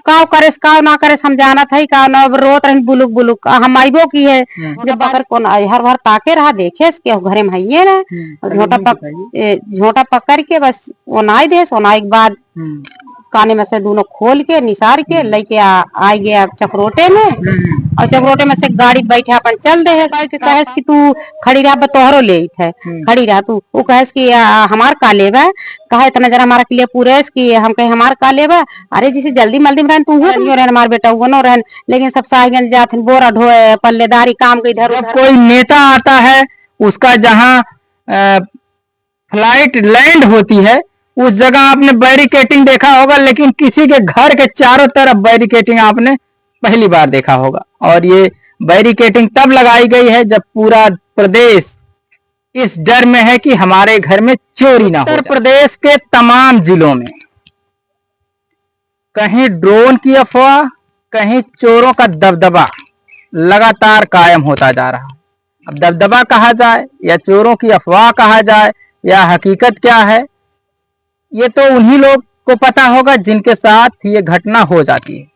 काव करे काव ना करे समझाना था ही काव ना रोत रही बुलुक बुलुक हम आईबो की है जब अगर कौन हर भर ताके रहा देखे के घरे में है ना झोटा पकड़ के बस ओनाई दे ओनाई के बाद काने में से दोनों खोल के निसार के लेके आ गया चक्रोटे में और चक्रोटे में से गाड़ी बैठे अपन चल दे है कहेस कि तू खड़ी रहा बतोहरो ले है खड़ी रहा तू वो कहेस कि हमार का लेबा कहा इतना जरा हमारा के लिए पूरे कि हम कहे हमार का लेबा अरे जिसे जल्दी मल्दी में रहन तू हो रहन हमार बेटा वो न रहन लेकिन सब साहिगन जाते बोरा ढोए पल्लेदारी काम के इधर कोई नेता आता है उसका जहाँ फ्लाइट लैंड होती है उस जगह आपने बैरिकेटिंग देखा होगा, लेकिन किसी के घर के चारों तरफ बैरिकेटिंग आपने पहली बार देखा होगा। और ये बैरिकेटिंग तब लगाई गई है जब पूरा प्रदेश इस डर में है कि हमारे घर में चोरी ना हो। उत्तर प्रदेश के तमाम जिलों में कहीं ड्रोन की अफवाह, कहीं चोरों का दबदबा लगातार कायम होता जा रहा है। अब दबदबा कहा जाए या चोरों की अफवाह कहा जाए या हकीकत क्या है, ये तो उन्हीं लोग को पता होगा जिनके साथ ये घटना हो जाती है।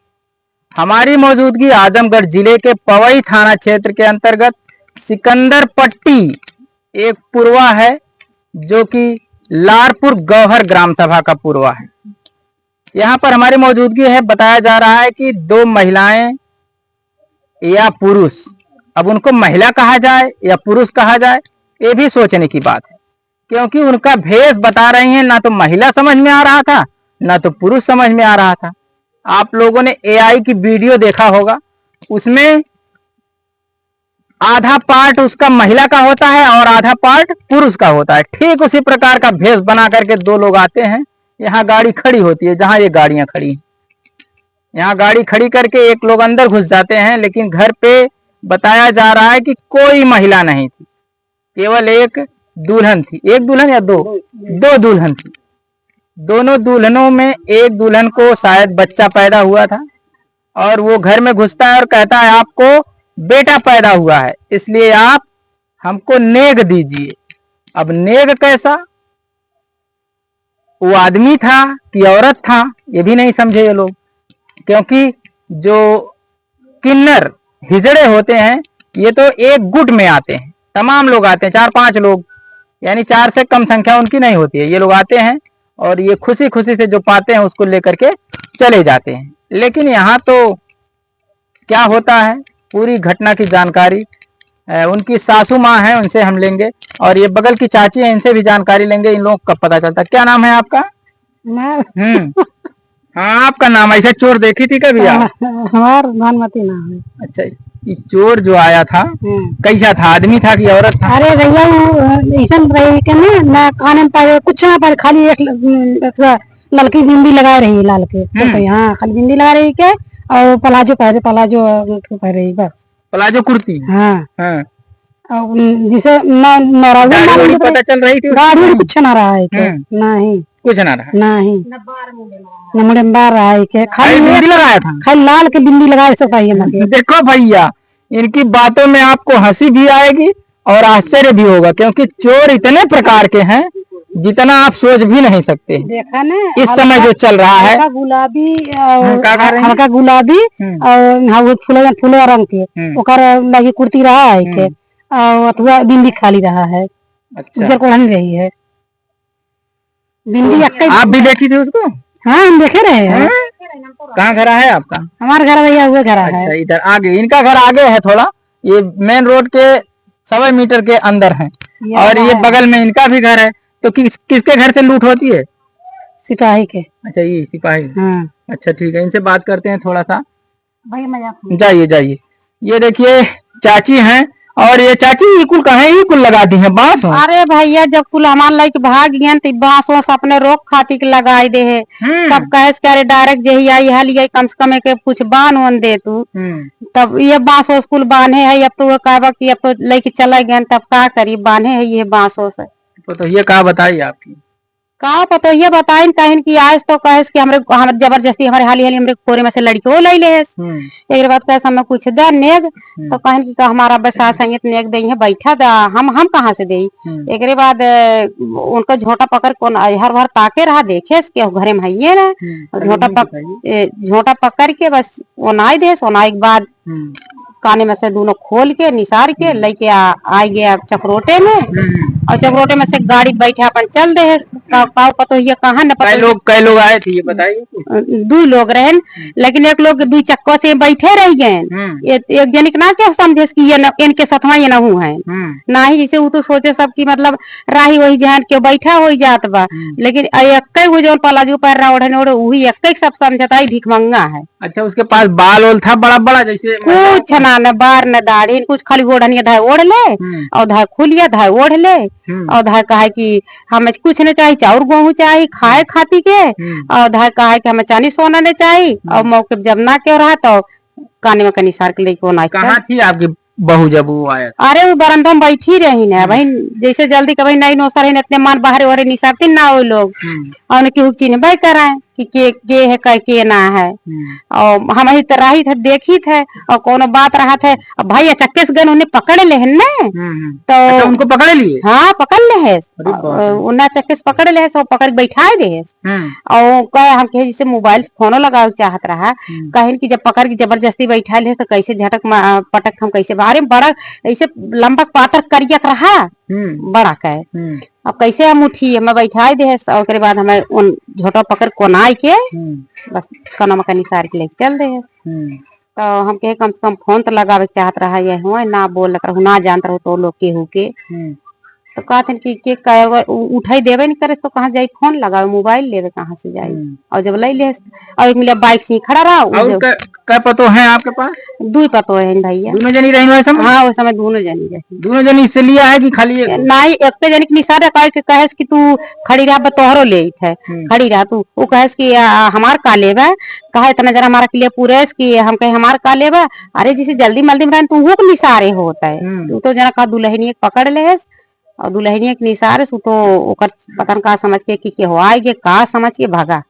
हमारी मौजूदगी आजमगढ़ जिले के पवई थाना क्षेत्र के अंतर्गत सिकंदर पट्टी एक पुरवा है जो कि लारपुर गौहर ग्राम सभा का पुरवा है। यहाँ पर हमारी मौजूदगी है। बताया जा रहा है कि दो महिलाएं या पुरुष, अब उनको महिला कहा जाए या पुरुष कहा जाए ये भी सोचने की बात है, क्योंकि उनका भेष बता रही हैं, ना तो महिला समझ में आ रहा था ना तो पुरुष समझ में आ रहा था। आप लोगों ने एआई की वीडियो देखा होगा, उसमें आधा पार्ट उसका महिला का होता है और आधा पार्ट पुरुष का होता है। ठीक उसी प्रकार का भेष बना करके दो लोग आते हैं। यहाँ गाड़ी खड़ी होती है, जहां ये गाड़ियां खड़ी हैं, यहाँ गाड़ी खड़ी करके एक लोग अंदर घुस जाते हैं, लेकिन घर पे बताया जा रहा है कि कोई महिला नहीं थी, केवल एक दुल्हन थी। एक दुल्हन या दो दुल्हन थी। दोनों दुल्हनों में एक दुल्हन को शायद बच्चा पैदा हुआ था और वो घर में घुसता है और कहता है आपको बेटा पैदा हुआ है, इसलिए आप हमको नेग दीजिए। अब नेग कैसा, वो आदमी था कि औरत था ये भी नहीं समझे ये लोग, क्योंकि जो किन्नर हिजड़े होते हैं ये तो एक गुट में आते हैं, तमाम लोग आते हैं, 4-5 लोग, यानी 4 से कम संख्या उनकी नहीं होती है। ये लोग आते हैं और ये खुशी खुशी से जो पाते हैं उसको लेकर के चले जाते हैं। लेकिन यहाँ तो क्या होता है, पूरी घटना की जानकारी उनकी सासू माँ है, उनसे हम लेंगे, और ये बगल की चाची है, इनसे भी जानकारी लेंगे। इन लोगों को कब पता चलता। क्या नाम है आपका? हाँ, आपका नाम। ऐसे चोर देखी थी कभी आप? हमार भानुमती नाम है। अच्छा, ये चोर जो आया था कैसा था, आदमी था कि औरत था? अरे भैया रही ना कान में कुछ ना पर खाली एक लड़की बिंदी लगा रही लाल के। हाँ, खाली बिंदी लगा रही के और प्लाजो पहन रही, बस प्लाजो कुर्ती। हाँ हाँ, जिसे पता चल रही थी गाड़ी कुछ ना रहा है नहीं, कुछ ना रहा नहीं, नंबर बार रहा है के खाली बिंदी लगाया था, खाली लाल के बिंदी लगाए सो पाइए। देखो भैया, इनकी बातों में आपको हंसी भी आएगी और आश्चर्य भी होगा, क्योंकि चोर इतने प्रकार के हैं जितना आप सोच भी नहीं सकते। देखा ना इस समय जो चल रहा है, गुलाबी हल्का गुलाबी और फूले रंग के ओकर लगी कुर्ती रहा है के अथवा बिंदी खाली रहा है। अच्छा, उजर कोढ़नी रही है बिंदी। आप भी देखी थी उसको? हाँ, हम देखे रहे हैं। कहाँ घर है आपका? हमारा घर भैया हुए घर है। अच्छा, इधर आगे, इनका घर आगे है थोड़ा, ये मेन रोड के 1.25 मीटर के अंदर है, और ये बगल में इनका भी घर है। तो किसके घर से लूट होती है? सिपाही के। अच्छा, ये सिपाही। हाँ। अच्छा, ठीक है, इनसे बात करते हैं थोड़ा सा। भैया जाइए जाइए। ये देखिए चाची हैं, और ये चाची ये कुल कहाँ ही कुल लगा दी है बांस? अरे भैया, जब कुल हमारे लाइक भाग गए तो बांस वास अपने रोक खाती के लगाई दे है। सब कहे करे डायरेक्ट जही आई हल ये कम से कम के कुछ बांध वन दे तू, तब ये बांस वास कुल बांधे है। अब तो कहबा कि अब तो लेके चला गए, तब का करी बांधे है ये बांस वास। तो ये कहा बताइए आपकी का पतो ये बताइन कहिन कि आज तो कहे कि हम जबरदस्ती हमारे हाली हाली हमरे कोरे में से लड़कियों ले ले एक बात कहे हमें कुछ दे नेग तो कहन कि हमारा बसा संगीत नेग दे है बैठा दा हम कहाँ से दे एक बाद उनका झोटा पकड़ कौन हर भर ताके रहा देखे के घरे में है ना झोटा पकड़ के बस ओनाई दे ओनाई के बाद काने में से दोनों खोल के निसार के लेके आ गया चक्रोटे में और चक्रोटे में से गाड़ी बैठे अपन चल दे पतो ये कहाँ न पता कई लोग आए थे ये बताइए। 2 लोग रहे लेकिन एक लोग 2 चक्कों से बैठे रह गए एक जनिक ना क्या समझे कि ये इनके साथवा ये नहू है ना ही जैसे वो तो सोचे सब की मतलब राही वही जहां के बैठा हो जात बा लेकिन एक वो जो पलाजू पैर रहा ओढ़े ओढ़े वही एक सब समझता भिख मंगा है। अच्छा उसके पास बाल ओल था बड़ा बड़ा जैसे कुछ न बार न दाढ़ी कुछ खाली गोढ़निया धाय ओढ़ ले और धाय खुलिया धाय ओढ़ ले और धाय कहा कि हमें कुछ न चाहिए चाउर गेहूं चाहिए खाए खाती के और धाय कहा कि हमें चांदी सोना नहीं चाहिए और मौके जब ना क्यों रहा तो काने में कनी सार के लेके कहाँ थी आपकी बहू जब वो आया? अरे वो बरंदा में बैठी रही ना भाई जैसे जल्दी कभी नहीं नौसर है इतने मान बाहर और निसारती ना वो लोग और उनकी चिन्ह कराए कि के है के ना है और हम ही तरह ही थे देखी थे और कोनो बात रहा थे भाई अचक्के से गन उन्हें पकड़ ले है ना तो अच्छा, उनको पकड़ लिए? हाँ पकड़ ले है उन्हें चक्के से पकड़ ले है पकड़ बैठा दे और कहे हम कहे जैसे मोबाइल फोनो लगा चाहत रहा कहे कि जब पकड़ के जबरदस्ती बैठा ले तो कैसे झटक पटक हम कैसे बारे बड़ा ऐसे लंबा पातर करियत रहा बड़ा कहे अब कैसे हम उठी हमें बैठा दे और बाद हमें उन झोटा पकड़ कोनाई के बस कनो में कनी सार के लेके चल दे तो हम कहे कम से कम फोन तो लगावे चाहत रहा ये हो ना बोल रहा ना जानत रहो तो लोग के के तो कहते कि उठाई देवे नहीं करे तो कहाँ जाये फोन लगावे मोबाइल लेवे कहाँ से जाये और जब ले और एक मिला बाइक से खड़ा रहा क्या पतो है आपके पास? 2 पतो है भैया। दोनों जनी रही वैसे? हाँ उस समय दोनों जनी रही। दोनों जनी इससे लिया है कि खाली नहीं एक जनी के निशान कहे कि तू खड़ी रहा तोहरो ले है खड़ी रहा तू वो कहे कि हमार का लेवा कहा इतना जरा हमारा के लिए पूरे की हम कहे हमार का लेवा अरे जैसे जल्दी मल्दी में तू वो निसारे होता है तू तो जना कहा दुल्हनी पकड़ ले और दुल्हनिया के निसार से तो ओकर पता का समझ के हो आएगे का समझ के भागा।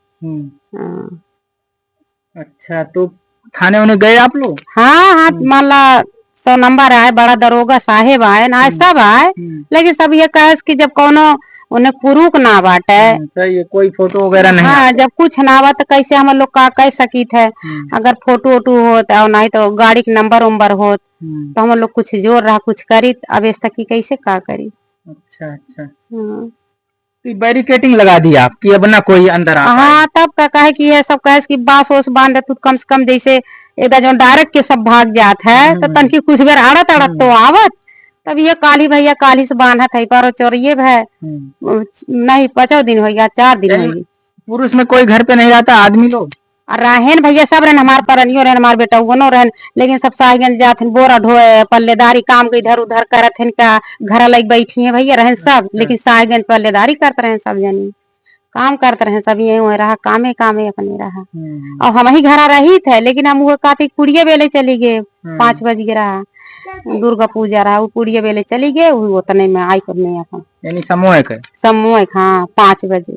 अच्छा तो थाने उन्हें गए आप लोग? हाँ मान ला 100 नंबर आए बड़ा दरोगा साहेब आए ना सब आए लेकिन सब ये कहे कि जब कोनो उन्हें पुरुष ना बाटे तो ये कोई फोटो वगैरह नहीं हाँ जब कुछ ना बा तो कैसे हम लोग का कह सकी थे अगर फोटो वोटो होता नहीं तो गाड़ी के नंबर उम्बर हो तो हम लोग कुछ जोर रहा कुछ करी अब इस तक कैसे का करी। अच्छा अच्छा तो बैरिकेटिंग लगा दी आपकी अब ना कोई अंदर आ हाँ तब का कहे कि ये सब कहे कि बास ओस बांध दे तू कम से कम जैसे एकदम जो डायरेक्ट के सब भाग जात है तो तनकी कुछ बेर अड़त तो आवत तब ये काली भैया काली से बांधा था पर चोरिये है नहीं 5 दिन हो गया 4 दिन हो गया। पुरुष में कोई घर पे नहीं रहता आदमी लोग रहन भैया सब रहन हमार परनियो रहन हमार बेटा वो रहन लेकिन सब साहिगंज जात बोरा ढोए पल्लेदारी काम के इधर उधर करत हन का घर लग बैठी है भैया रहन सब लेकिन साहिगंज पल्लेदारी करते रहे सब जनी काम करते रहे सब ये रहा कामे अपने रहा और हम ही घर रही थे लेकिन हम वो कार्तिक पुड़िये बेले चली गए 5 बज गए रहा दुर्गा पूजा रहा वो पुड़िये बेले चली गए उतने में आई करने अपन यानी समूहिक हाँ 5 बजे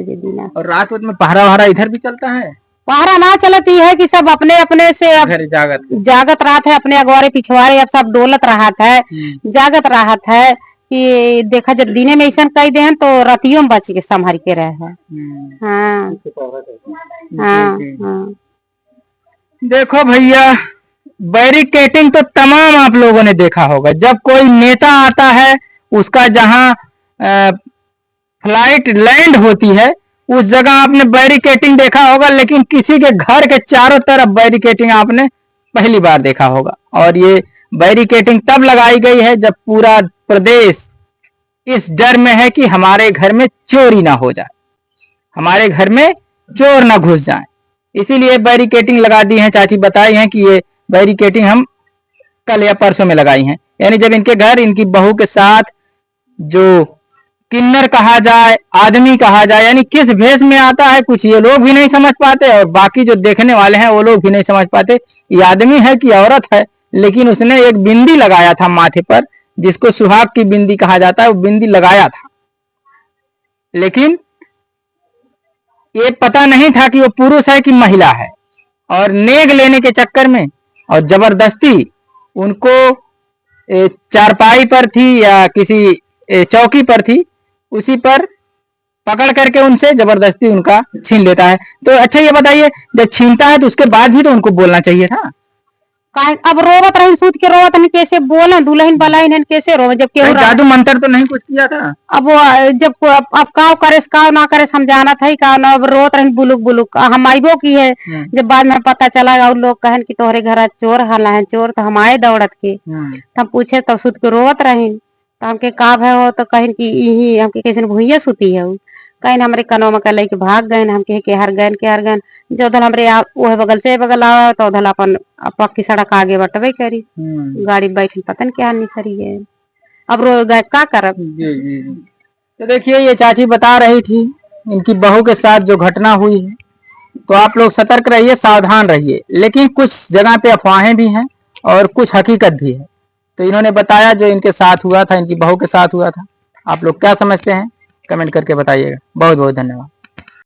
दिन और रात में पहरा इधर भी चलता है? पहरा ना चलती है कि सब अपने अपने से अब जागत रहा था अपने अगवारे पिछवाड़े अब सब डोलत रहा था जागत रहा था कि देखा जब दिने में ऐसा कह दे तो रतियों में बच के संभर के रहे। हाँ हाँ देखो भैया बैरिकेटिंग तो तमाम आप लोगों ने देखा होगा जब कोई नेता आता है उसका जहां फ्लाइट लैंड होती है उस जगह आपने बैरिकेटिंग देखा होगा लेकिन किसी के घर के चारों तरफ बैरिकेटिंग आपने पहली बार देखा होगा और ये बैरिकेटिंग तब लगाई गई है जब पूरा प्रदेश इस डर में है कि हमारे घर में चोरी ना हो जाए हमारे घर में चोर ना घुस जाए इसीलिए बैरिकेटिंग लगा दी है। चाची बताई हैं कि ये बैरिकेटिंग हम कल या परसों में लगाई हैं यानी जब इनके घर इनकी बहू के साथ जो किन्नर कहा जाए आदमी कहा जाए यानी किस भेष में आता है कुछ ये लोग भी नहीं समझ पाते और बाकी जो देखने वाले हैं वो लोग भी नहीं समझ पाते ये आदमी है कि औरत है लेकिन उसने एक बिंदी लगाया था माथे पर जिसको सुहाग की बिंदी कहा जाता है वो बिंदी लगाया था लेकिन ये पता नहीं था कि वो पुरुष है कि महिला है, और नेग लेने के चक्कर में और जबरदस्ती उनको चारपाई पर थी या किसी चौकी पर थी, उसी पर पकड़ करके उनसे जबरदस्ती उनका छीन लेता है। तो अच्छा ये बताइए, जब छीनता है तो उसके बाद भी तो उनको बोलना चाहिए था। अब रोवत रही सूत के रोवत नहीं, कैसे बोला दुल्हन बलाइन कैसे रोवे जब केहू जादू मंत्र तो नहीं कुछ किया था। अब वो जब अब काव करे काव ना करे समझाना था ही काव ना, अब रोत रही बुलुक बुलुक हम आइबो की है। जब बाद में पता चला और लोग कहन कि तोहरे घर चोर हला है चोर, तो हम आए दौड़त के हम पूछे तब सूत के रोवत रही, तो हमके काव है हो, तो कहन की यही हमके कैसे भूइया सुती है, कहीं हमरे कनो में कल के भाग गए, हम के हर गए जो धल हमरे वो बगल से बगल आवा तो धल अपन पक्की सड़क आगे बटवे करी, गाड़ी बैठी पता नहीं क्या नहीं करी है। अब रो गए का करब। जी। तो देखिए ये चाची बता रही थी इनकी बहू के साथ जो घटना हुई है, तो आप लोग सतर्क रहिए, सावधान रहिए। लेकिन कुछ जगह पे अफवाहें भी हैं और कुछ हकीकत भी है। तो इन्होंने बताया जो इनके साथ हुआ था, इनकी बहू के साथ हुआ था। आप लोग क्या समझते हैं कमेंट करके बताइएगा। बहुत बहुत धन्यवाद।